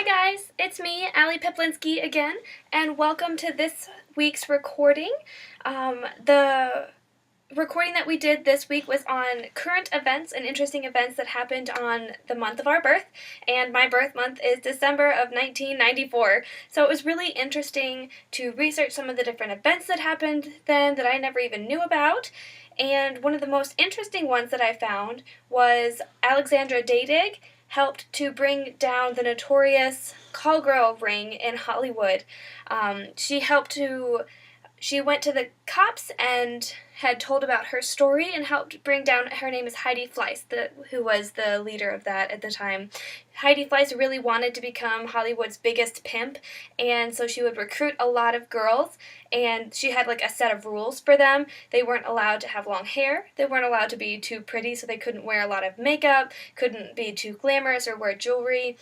guys, it's me, Allie Peplinski again, and welcome to this week's recording. The recording that we did this week was on current events and interesting events that happened on the month of our birth, and my birth month is December of 1994. So it was really interesting to research some of the different events that happened then that I never even knew about. And one of the most interesting ones that I found was Alexandra Dadig helped to bring down the notorious call girl ring in Hollywood. She went to the cops and had told about her story and helped bring down, her name is Heidi Fleiss, who was the leader of that at the time. Heidi Fleiss really wanted to become Hollywood's biggest pimp, and so she would recruit a lot of girls, and she had like a set of rules for them. They weren't allowed to have long hair, they weren't allowed to be too pretty, so they couldn't wear a lot of makeup, couldn't be too glamorous or wear jewelry.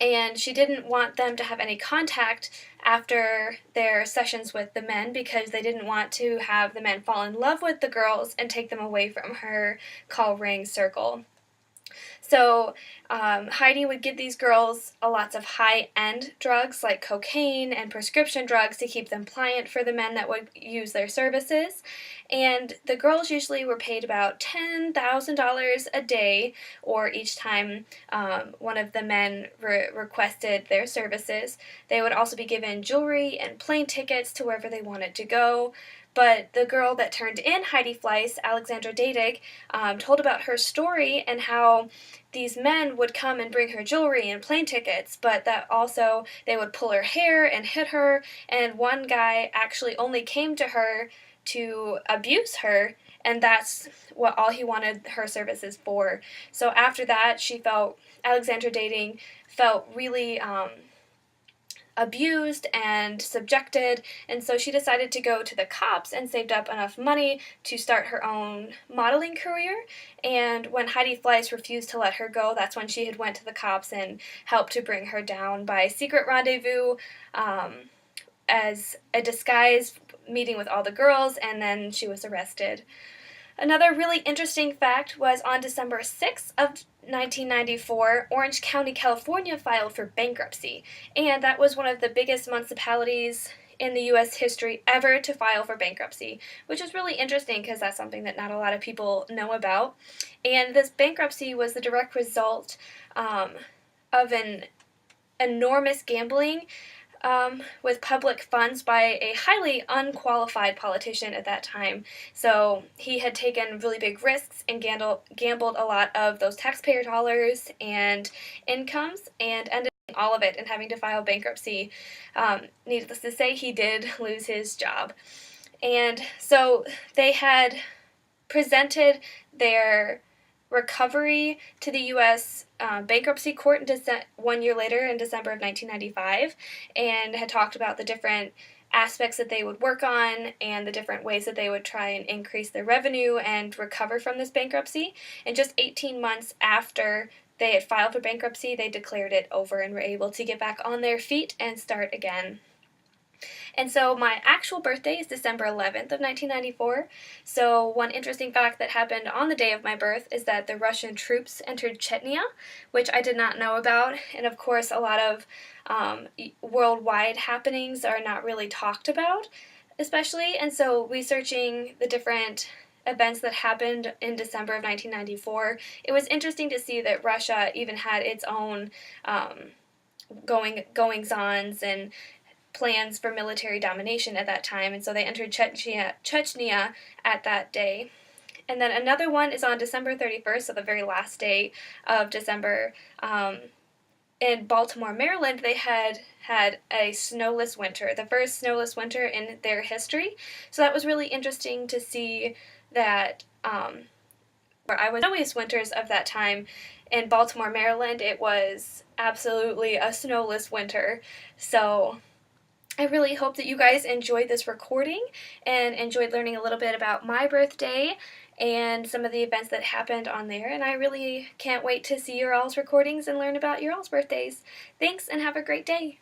And she didn't want them to have any contact after their sessions with the men because they didn't want to have the men fall in love with the girls and take them away from her call ring circle. So Heidi would give these girls lots of high-end drugs like cocaine and prescription drugs to keep them pliant for the men that would use their services. And the girls usually were paid about $10,000 a day, or each time one of the men requested their services. They would also be given jewelry and plane tickets to wherever they wanted to go. But the girl that turned in Heidi Fleiss, Alexandra Dadig, told about her story and how these men would come and bring her jewelry and plane tickets, but that also they would pull her hair and hit her, and one guy actually only came to her to abuse her, and that's what all he wanted her services for. So after that, Alexandra Dadig felt really abused and subjected, and so she decided to go to the cops and saved up enough money to start her own modeling career. And when Heidi Fleiss refused to let her go, that's when she had went to the cops and helped to bring her down by secret rendezvous as a disguise meeting with all the girls, and then she was arrested. Another really interesting fact was on December 6th of 1994, Orange County, California filed for bankruptcy, and that was one of the biggest municipalities in the U.S. history ever to file for bankruptcy, which is really interesting because that's something that not a lot of people know about. And this bankruptcy was the direct result of an enormous gambling with public funds by a highly unqualified politician at that time. So he had taken really big risks and gambled a lot of those taxpayer dollars and incomes and ended up all of it and having to file bankruptcy. Needless to say, he did lose his job. And so they had presented their recovery to the U.S. Bankruptcy Court 1 year later in December of 1995, and had talked about the different aspects that they would work on and the different ways that they would try and increase their revenue and recover from this bankruptcy. And just 18 months after they had filed for bankruptcy, they declared it over and were able to get back on their feet and start again. And so my actual birthday is December 11th of 1994. So one interesting fact that happened on the day of my birth is that the Russian troops entered Chechnya, which I did not know about. And of course, a lot of worldwide happenings are not really talked about, especially. And so researching the different events that happened in December of 1994, it was interesting to see that Russia even had its own goings-ons and plans for military domination at that time, and so they entered Chechnya at that day. And then another one is on December 31st, so the very last day of December. In Baltimore, Maryland, they had a snowless winter, the first snowless winter in their history. So that was really interesting to see that where I was snowiest winters of that time. In Baltimore, Maryland, it was absolutely a snowless winter. So I really hope that you guys enjoyed this recording and enjoyed learning a little bit about my birthday and some of the events that happened on there, and I really can't wait to see your all's recordings and learn about your all's birthdays. Thanks, and have a great day.